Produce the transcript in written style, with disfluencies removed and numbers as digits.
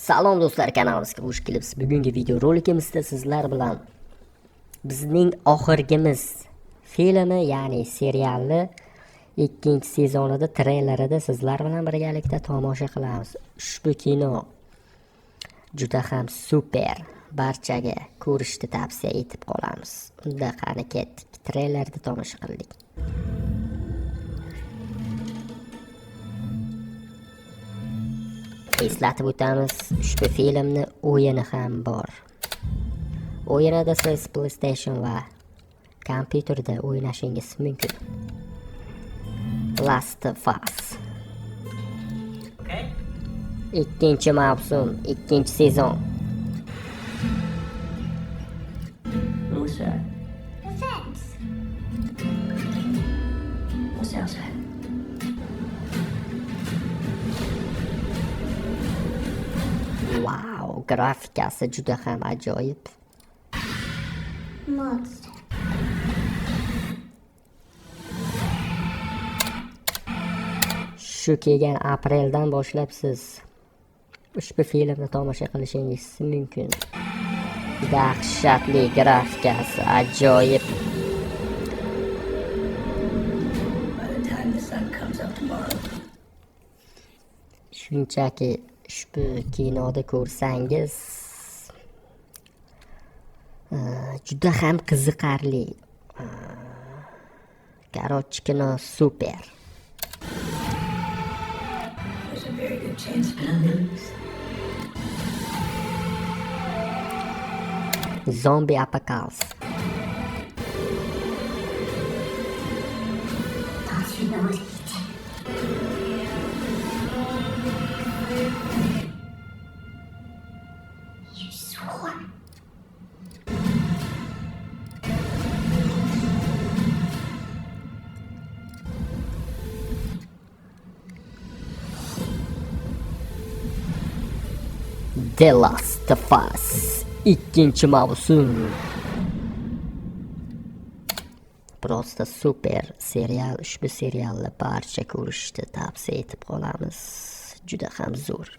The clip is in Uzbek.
Salom do'stlar, kanalimizga xush kelibsiz. Bugungi video rolikimizda sizlar bilan bizning oxirgimiz filmi, ya'ni serialni ikkinchi sezonida treylerida sizlar bilan birgalikda tomosha qilamiz. Ushbu kino juda ham super. Barchaga ko'rishni tavsiya etib qolamiz. Unda qani ketdik, treylerda tomosha qildik. Eslatib o'tamiz, ushbu filmni o'yini ham bor. O'yinida siz PlayStation va kompyuterda o'ynashingiz mumkin. Last of Us. Ikkinchi mavsum, ikkinchi sezon. What's that? The fence. What's outside? Wow, grafikasi juda ham ajoyib. Monster. Shu kelgan apreldan boshlab siz ushbu filmni tomosha qilishingiz mumkin. Dahshatli grafikasi, ajoyib. By the time the sun comes up tomorrow, Shunchaki ushbu kinoda ko'rsangiz juda ham qiziqarli. Короче, kino super. there's a very good chance I'm gonna lose. Zombie apocalypse. You swore. The Last of Us ikkinchi mavsum. Просто super serial. Ushbu serialni barcha ko'rishni tavsiya etib qolamiz. Juda ham zo'r.